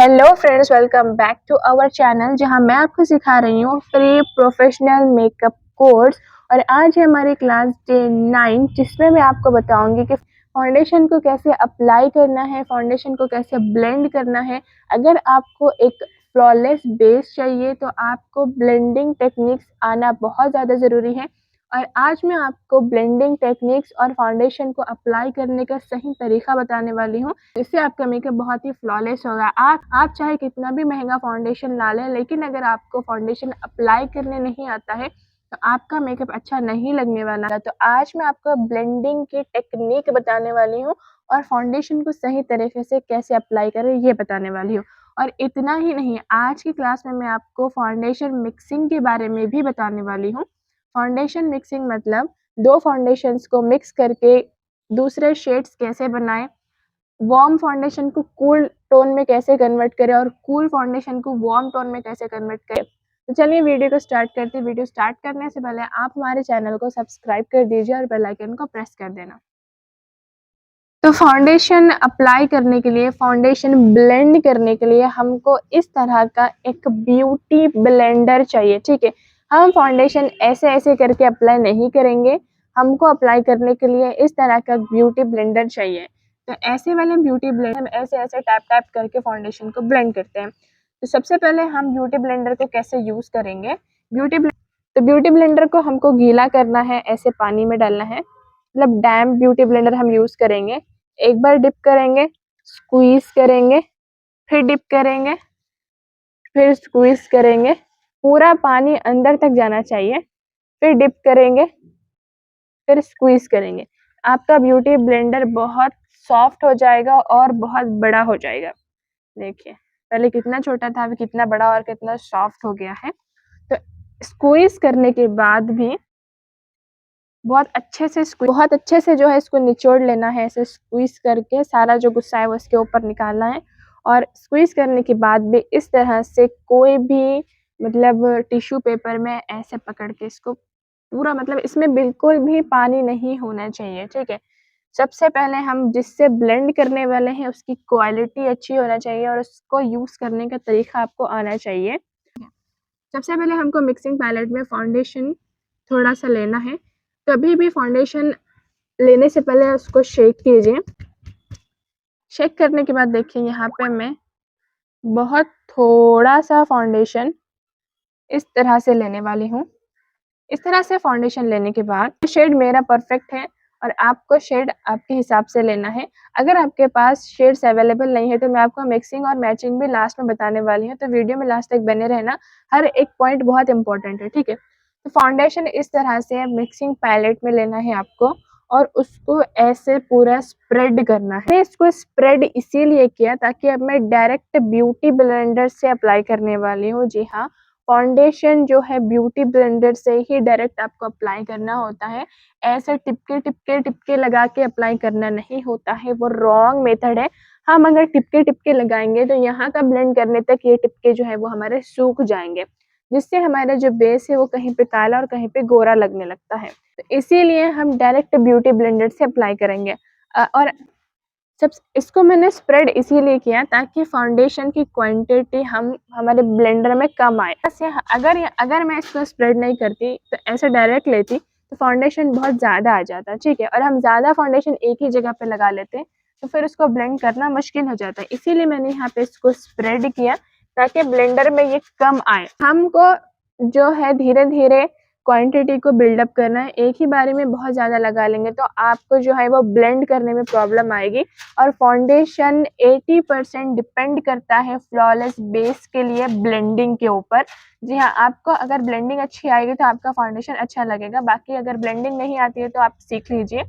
Hello friends, welcome back to our channel जहां मैं आपको सिखा रही हूँ फ्री प्रोफेशनल मेकअप कोर्स। और आज है हमारी क्लास डे 9 जिसमें मैं आपको बताऊंगी कि फाउंडेशन को कैसे अप्लाई करना है, फाउंडेशन को कैसे ब्लेंड करना है। अगर आपको एक फ्लॉलेस बेस चाहिए तो आपको ब्लेंडिंग टेक्निक्स आना बहुत ज़्यादा ज़रूरी है। और आज मैं आपको ब्लेंडिंग टेक्निक्स और फाउंडेशन को अप्लाई करने का सही तरीका बताने वाली हूँ, जिससे आपका मेकअप बहुत ही फ्लॉलेस होगा। आप चाहे कितना भी महंगा फाउंडेशन ला लें, लेकिन अगर आपको फाउंडेशन अप्लाई करने नहीं आता है तो आपका मेकअप अच्छा नहीं लगने वाला। तो आज मैं आपको ब्लेंडिंग की टेक्निक बताने वाली हूँ और फाउंडेशन को सही तरीके से कैसे अप्लाई करें ये बताने वाली हूँ। और इतना ही नहीं, आज की क्लास में मैं आपको फाउंडेशन मिक्सिंग के बारे में भी बताने वाली हूँ। फाउंडेशन मिक्सिंग मतलब दो फाउंडेशंस को मिक्स करके दूसरे शेड्स कैसे बनाएं, वार्म फाउंडेशन को कूल टोन में कैसे कन्वर्ट करें और कूल फाउंडेशन को वार्म टोन में कैसे कन्वर्ट करें। तो चलिए वीडियो को स्टार्ट करते हैं। वीडियो स्टार्ट करने से पहले आप हमारे चैनल को सब्सक्राइब कर दीजिए और बेल आइकन को प्रेस कर देना। तो फाउंडेशन अप्लाई करने के लिए, फाउंडेशन ब्लेंड करने के लिए हमको इस तरह का एक ब्यूटी ब्लेंडर चाहिए। ठीक है, हम फाउंडेशन ऐसे ऐसे करके अप्लाई नहीं करेंगे, हमको अप्लाई करने के लिए इस तरह का ब्यूटी ब्लेंडर चाहिए। तो ऐसे वाले ब्यूटी ब्लेंडर हम ऐसे ऐसे टैप टैप करके फाउंडेशन को ब्लेंड करते हैं। तो सबसे पहले हम ब्यूटी ब्लेंडर को कैसे यूज करेंगे। ब्यूटी ब्लेंडर को हमको गीला करना है, ऐसे पानी में डालना है, मतलब डैम्प ब्यूटी ब्लेंडर हम यूज करेंगे। एक बार डिप करेंगे, स्क्वीज करेंगे, फिर डिप करेंगे, फिर स्क्वीज करेंगे, पूरा पानी अंदर तक जाना चाहिए, फिर डिप करेंगे, फिर स्क्वीज करेंगे। आपका ब्यूटी ब्लेंडर बहुत सॉफ्ट हो जाएगा और बहुत बड़ा हो जाएगा। देखिए पहले कितना छोटा था, अभी कितना बड़ा और कितना सॉफ्ट हो गया है। तो स्क्वीज करने के बाद भी बहुत अच्छे से जो है इसको निचोड़ लेना है। ऐसे स्क्वीज करके सारा जो गुस्सा है वो इसके ऊपर निकालना है। और स्क्वीज करने के बाद भी इस तरह से कोई भी मतलब टिश्यू पेपर में ऐसे पकड़ के इसको पूरा, मतलब इसमें बिल्कुल भी पानी नहीं होना चाहिए। ठीक है, सबसे पहले हम जिससे ब्लेंड करने वाले हैं उसकी क्वालिटी अच्छी होना चाहिए और उसको यूज करने का तरीका आपको आना चाहिए। सबसे पहले हमको मिक्सिंग पैलेट में फाउंडेशन थोड़ा सा लेना है। कभी भी फाउंडेशन लेने से पहले उसको शेक कीजिए। शेक करने के बाद देखिए यहाँ पे मैं बहुत थोड़ा सा फाउंडेशन इस तरह से लेने वाली हूँ। इस तरह से फाउंडेशन लेने के बाद शेड मेरा परफेक्ट है और आपको शेड आपके हिसाब से लेना है। अगर आपके पास शेड्स अवेलेबल नहीं है तो मैं आपको मिक्सिंग और मैचिंग भी लास्ट में बताने वाली हूँ, तो वीडियो में लास्ट तक बने रहना। हर एक पॉइंट बहुत इंपॉर्टेंट है। ठीक है, तो फाउंडेशन इस तरह से मिक्सिंग पैलेट में लेना है आपको और उसको ऐसे पूरा स्प्रेड करना है। इसको स्प्रेड इसीलिए किया ताकि अब मैं डायरेक्ट ब्यूटी ब्लेंडर से अप्लाई करने वाली हूँ। जी हाँ, फाउंडेशन जो है ब्यूटी ब्लेंडर से ही डायरेक्ट आपको अप्लाई करना होता है। ऐसे टिपके टिपके टिपके लगा के अप्लाई करना नहीं होता है, वो रॉन्ग मेथड है। हम अगर टिपके टिपके लगाएंगे तो यहाँ का ब्लेंड करने तक ये टिपके जो है वो हमारे सूख जाएंगे, जिससे हमारा जो बेस है वो कहीं पे काला और कहीं पे गोरा लगने लगता है। तो इसीलिए हम डायरेक्ट ब्यूटी ब्लेंडर से अप्लाई करेंगे। और सब इसको मैंने स्प्रेड इसीलिए किया ताकि फाउंडेशन की क्वांटिटी हम हमारे ब्लेंडर में कम आए। ऐसे अगर मैं इसको स्प्रेड नहीं करती तो ऐसे डायरेक्ट लेती तो फाउंडेशन बहुत ज़्यादा आ जाता। ठीक है, और हम ज़्यादा फाउंडेशन एक ही जगह पे लगा लेते तो फिर उसको ब्लेंड करना मुश्किल हो जाता है। इसीलिए मैंने यहाँ पे इसको स्प्रेड किया ताकि ब्लेंडर में ये कम आए। हमको जो है धीरे धीरे क्वांटिटी को बिल्डअप करना है। एक ही बारे में बहुत ज़्यादा लगा लेंगे तो आपको जो है वो ब्लेंड करने में प्रॉब्लम आएगी। और फाउंडेशन 80% डिपेंड करता है फ्लॉलेस बेस के लिए ब्लेंडिंग के ऊपर। जी हाँ, आपको अगर ब्लेंडिंग अच्छी आएगी तो आपका फाउंडेशन अच्छा लगेगा, बाकी अगर ब्लेंडिंग नहीं आती है तो आप सीख लीजिए।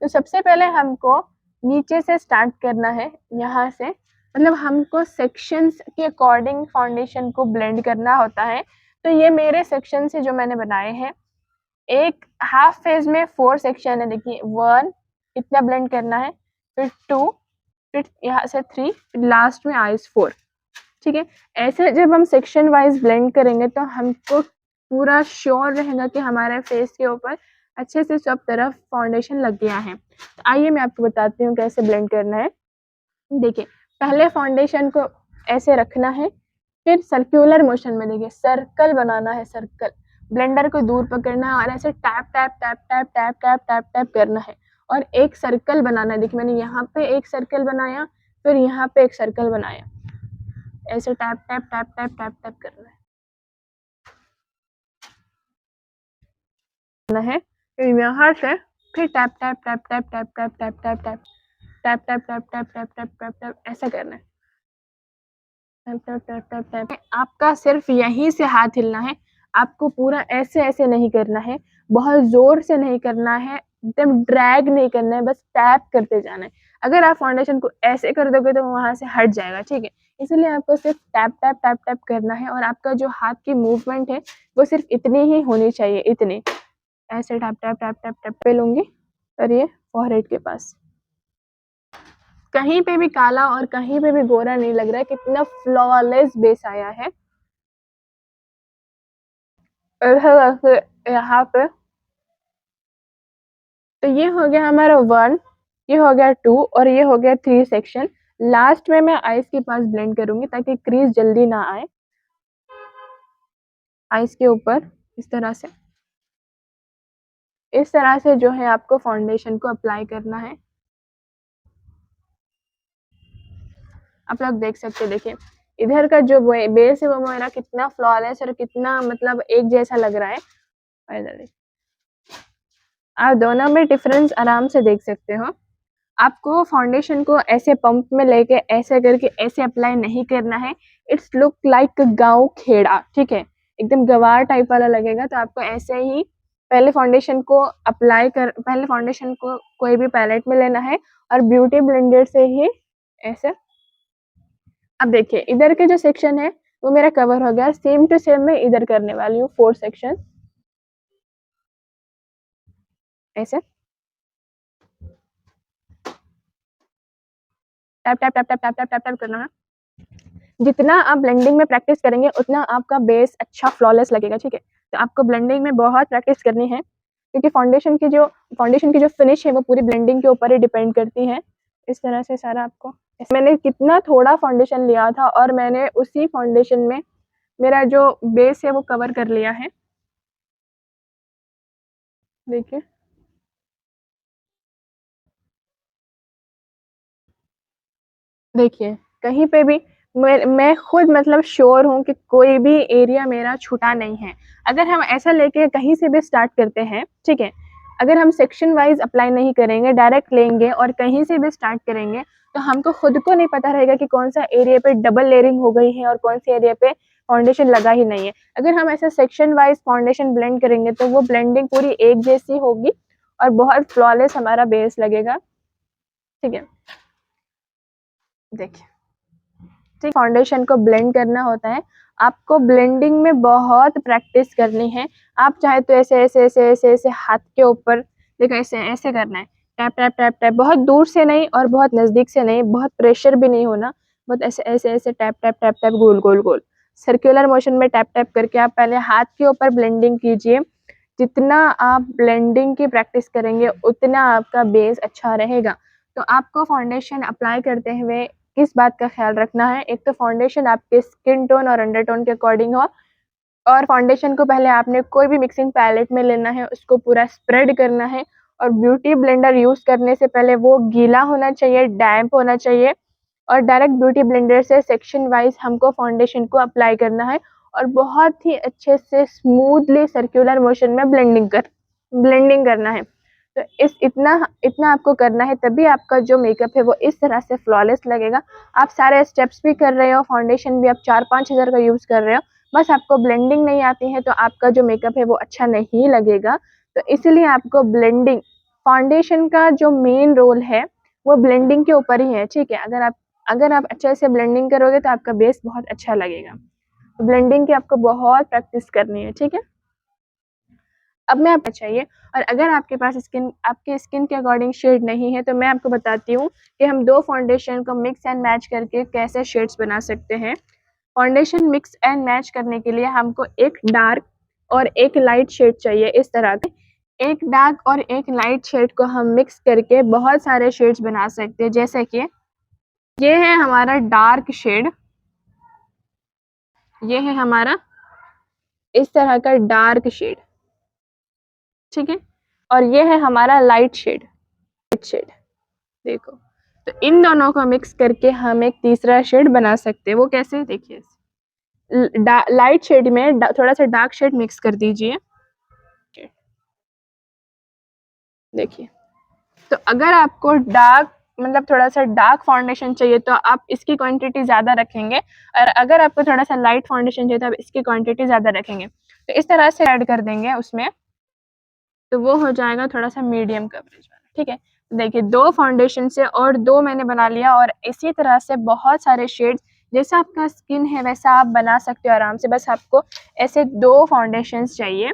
तो सबसे पहले हमको नीचे से स्टार्ट करना है, यहाँ से, मतलब हमको सेक्शंस के अकॉर्डिंग फाउंडेशन को ब्लेंड करना होता है। तो ये मेरे सेक्शन से जो मैंने बनाए हैं, एक हाफ फेज में 4 सेक्शन है। देखिए 1 इतना ब्लेंड करना है, फिर 2, फिर यहाँ से 3, लास्ट में आईज 4। ठीक है, ऐसे जब हम सेक्शन वाइज ब्लेंड करेंगे तो हमको पूरा श्योर रहेगा कि हमारे फेस के ऊपर अच्छे से सब तरफ फाउंडेशन लग गया है। तो आइए मैं आपको बताती हूँ कैसे ब्लेंड करना है। देखिए, पहले फाउंडेशन को ऐसे रखना है, फिर सर्कुलर मोशन में देखिए सर्कल बनाना है, सर्कल ब्लेंडर को दूर पकड़ना है और ऐसे tap tap tap tap tap tap tap tap करना है और एक सर्कल बनाना है। देखिए मैंने यहाँ पे एक सर्कल बनाया, फिर यहाँ पे एक सर्कल बनाया, ऐसे tap tap tap tap tap tap करना है। फिर यहाँ से फिर tap tap tap tap tap tap tap tap tap tap tap tap tap tap tap tap tap ऐसा करना है। Tap tap tap tap tap आपका सिर्फ यहीं से हाथ हिलना है, आपको पूरा ऐसे ऐसे नहीं करना है, बहुत जोर से नहीं करना है, एकदम ड्रैग नहीं करना है, बस टैप करते जाना है। अगर आप फाउंडेशन को ऐसे कर दोगे तो वहां से हट जाएगा, ठीक है। इसलिए आपको सिर्फ टैप टैप टैप टैप करना है और आपका जो हाथ की मूवमेंट है वो सिर्फ इतनी ही होनी चाहिए, इतनी। ऐसे tap tap tap tap tap पे लूंगी और ये फॉरहेड के पास कहीं पे भी काला और कहीं पे भी गोरा नहीं लग रहा है, कितना फ्लॉलेस बेस आया है। यहाँ पे तो ये हो गया हमारा 1, ये हो गया 2 और ये हो गया 3 सेक्शन। लास्ट में मैं आइस के पास ब्लेंड करूंगी ताकि क्रीज जल्दी ना आए। आइस के ऊपर इस तरह से जो है आपको फाउंडेशन को अप्लाई करना है। आप लोग देख सकते हैं, देखिए इधर का जो बेस है वो मेरा कितना फ्लॉलेस और कितना मतलब एक जैसा लग रहा है। और इधर देखिए आप दोनों में डिफरेंस आराम से देख सकते हो। आपको फाउंडेशन को ऐसे पंप में लेके ऐसे करके ऐसे अप्लाई नहीं करना है। इट्स लुक लाइक गाँव खेड़ा, ठीक है, एकदम गवार टाइप वाला लगेगा। तो आपको ऐसे ही पहले फाउंडेशन को कोई भी पैलेट में लेना है और ब्यूटी ब्लेंडर से ही ऐसे। अब देखिए इधर के जो सेक्शन है वो मेरा कवर हो गया। सेम टू सेम मैं इधर करने वाली हूँ 4 सेक्शन ऐसे tap tap tap tap tap tap tap tap करना है। जितना आप ब्लेंडिंग में प्रैक्टिस करेंगे उतना आपका बेस अच्छा फ्लॉलेस लगेगा, ठीक है। तो आपको ब्लेंडिंग में बहुत प्रैक्टिस करनी है क्योंकि फाउंडेशन की जो फिनिश है वो पूरी ब्लेंडिंग के ऊपर ही डिपेंड करती है। इस तरह से सारा आपको मैंने कितना थोड़ा फाउंडेशन लिया था और मैंने उसी फाउंडेशन में मेरा जो बेस है वो कवर कर लिया है। देखिए देखिए कहीं पे भी मैं खुद मतलब श्योर हूँ कि कोई भी एरिया मेरा छूटा नहीं है। अगर हम ऐसा लेके कहीं से भी स्टार्ट करते हैं, ठीक है, अगर हम सेक्शन वाइज अप्लाई नहीं करेंगे, डायरेक्ट लेंगे और कहीं से भी स्टार्ट करेंगे तो हमको खुद को नहीं पता रहेगा कि कौन सा एरिया पे डबल लेयरिंग हो गई है और कौन से एरिया पे फाउंडेशन लगा ही नहीं है। अगर हम ऐसा सेक्शन वाइज फाउंडेशन ब्लेंड करेंगे तो वो ब्लेंडिंग पूरी एक जैसी होगी और बहुत फ्लॉलेस हमारा बेस लगेगा, ठीक है। देखिए ठीक फाउंडेशन को ब्लेंड करना होता है, आपको ब्लेंडिंग में बहुत प्रैक्टिस करनी है। आप चाहे तो ऐसे ऐसे ऐसे ऐसे ऐसे हाथ के ऊपर देखो ऐसे ऐसे करना है, टैप टैप टैप टैप, बहुत दूर से नहीं और बहुत नजदीक से नहीं, बहुत प्रेशर भी नहीं होना, बहुत ऐसे ऐसे ऐसे टैप टैप टैप टैप गोल गोल गोल सर्कुलर मोशन में टैप टैप करके आप पहले हाथ के ऊपर ब्लेंडिंग कीजिए। जितना आप ब्लेंडिंग की प्रैक्टिस करेंगे उतना आपका बेस अच्छा रहेगा। तो आपको फाउंडेशन अप्लाई करते हुए किस बात का ख्याल रखना है, एक तो फाउंडेशन आपके स्किन टोन और अंडरटोन के अकॉर्डिंग हो, और फाउंडेशन को पहले आपने कोई भी मिक्सिंग पैलेट में लेना है, उसको पूरा स्प्रेड करना है और ब्यूटी ब्लेंडर यूज करने से पहले वो गीला होना चाहिए, डैम्प होना चाहिए और डायरेक्ट ब्यूटी ब्लेंडर से सेक्शन वाइज हमको फाउंडेशन को अप्लाई करना है और बहुत ही अच्छे से स्मूथली सर्कुलर मोशन में ब्लेंडिंग करना है। तो इस इतना इतना आपको करना है, तभी आपका जो मेकअप है वो इस तरह से फ्लॉलेस लगेगा। आप सारे स्टेप्स भी कर रहे हो, फाउंडेशन भी आप 4-5 हज़ार का यूज़ कर रहे हो, बस आपको ब्लेंडिंग नहीं आती है तो आपका जो मेकअप है वो अच्छा नहीं लगेगा। तो इसलिए आपको ब्लेंडिंग, फाउंडेशन का जो मेन रोल है वो ब्लेंडिंग के ऊपर ही है, ठीक है। अगर आप अच्छे से ब्लेंडिंग करोगे तो आपका बेस बहुत अच्छा लगेगा। तो ब्लेंडिंग की आपको बहुत प्रैक्टिस करनी है, ठीक है। अब मैं आपको चाहिए, और अगर आपके स्किन के अकॉर्डिंग शेड नहीं है तो मैं आपको बताती हूँ कि हम 2 फाउंडेशन को मिक्स एंड मैच करके कैसे शेड्स बना सकते हैं। फाउंडेशन मिक्स एंड मैच करने के लिए हमको एक डार्क और एक लाइट शेड चाहिए। इस तरह के एक डार्क और एक लाइट शेड को हम मिक्स करके बहुत सारे शेड्स बना सकते हैं। जैसे कि ये है हमारा डार्क शेड, ये है हमारा इस तरह का डार्क शेड, ठीक है, और ये है हमारा लाइट शेड। देखो, तो इन दोनों को मिक्स करके हम एक तीसरा शेड बना सकते हैं। वो कैसे, देखिए, लाइट शेड में थोड़ा सा डार्क शेड मिक्स कर दीजिए। देखिए, तो अगर आपको डार्क मतलब थोड़ा सा डार्क फाउंडेशन चाहिए तो आप इसकी क्वांटिटी ज़्यादा रखेंगे, और अगर आपको थोड़ा सा लाइट फाउंडेशन चाहिए तो आप इसकी क्वांटिटी ज़्यादा रखेंगे। तो इस तरह से ऐड कर देंगे उसमें, तो वो हो जाएगा थोड़ा सा मीडियम कवरेज वाला, ठीक है। देखिए, 2 फाउंडेशन से और 2 मैंने बना लिया, और इसी तरह से बहुत सारे शेड्स, जैसा आपका स्किन है वैसा आप बना सकते हो आराम से। बस आपको ऐसे 2 फाउंडेशंस चाहिए।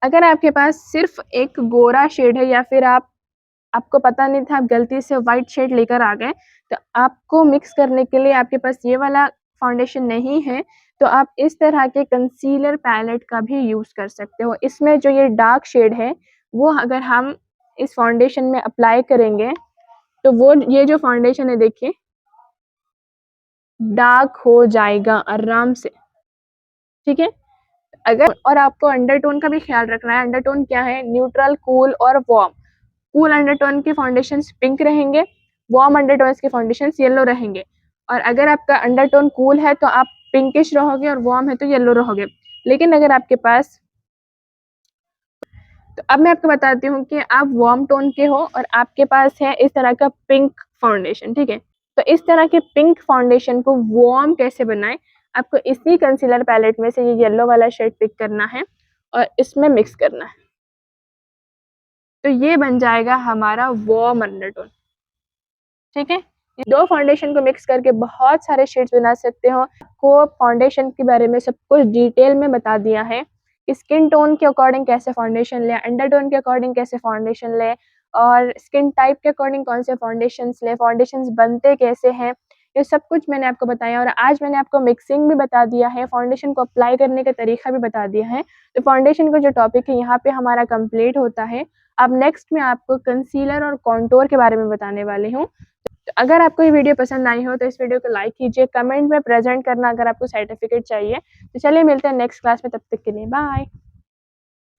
अगर आपके पास सिर्फ एक गोरा शेड है, या फिर आपको पता नहीं था, आप गलती से वाइट शेड लेकर आ गए, तो आपको मिक्स करने के लिए आपके पास ये वाला फाउंडेशन नहीं है, तो आप इस तरह के कंसीलर पैलेट का भी यूज़ कर सकते हो। इसमें जो ये डार्क शेड है, वो अगर हम इस फाउंडेशन में अप्लाई करेंगे, तो वो ये जो फाउंडेशन है, देखिए, डार्क हो जाएगा आराम से, ठीक है। अगर और आपको अंडरटोन का भी ख्याल रखना है। अंडरटोन क्या है? न्यूट्रल, कूल और वार्म। कूल अंडरटोन के फाउंडेशंस पिंक रहेंगे, वार्म अंडरटोन्स के फाउंडेशंस येलो रहेंगे। और अगर आपका अंडरटोन कूल है तो आप पिंकिश रहोगे, और वार्म है तो येलो रहोगे। लेकिन अगर आपके पास, तो अब मैं आपको बताती हूँ कि आप वार्म टोन के हो और आपके पास है इस तरह का पिंक फाउंडेशन, ठीक है। तो इस तरह के पिंक फाउंडेशन को वार्म कैसे बनाएं? आपको इसी कंसीलर पैलेट में से ये येलो वाला शेड पिक करना है और इसमें मिक्स करना है, तो ये बन जाएगा हमारा वार्म अंडरटोन, ठीक है। ये 2 फाउंडेशन को मिक्स करके बहुत सारे शेड्स बना सकते हो। आपको फाउंडेशन के बारे में सब कुछ डिटेल में बता दिया है, स्किन टोन के अकॉर्डिंग कैसे फाउंडेशन लें, अंडरटोन के अकॉर्डिंग कैसे फाउंडेशन लें, और स्किन टाइप के अकॉर्डिंग कौन से फाउंडेशंस लें, फाउंडेशंस बनते कैसे हैं, ये सब कुछ मैंने आपको बताया। और आज मैंने आपको मिक्सिंग भी बता दिया है, फाउंडेशन को अप्लाई करने का तरीका भी बता दिया है। तो फाउंडेशन का जो टॉपिक है यहाँ पे हमारा कंप्लीट होता है। अब नेक्स्ट मैं आपको कंसीलर और कॉन्टोर के बारे में बताने वाली हूँ। तो अगर आपको ये वीडियो पसंद आई हो तो इस वीडियो को लाइक कीजिए, कमेंट में प्रेजेंट करना अगर आपको सर्टिफिकेट चाहिए। तो चलिए मिलते हैं नेक्स्ट क्लास में, तब तक के लिए बाय।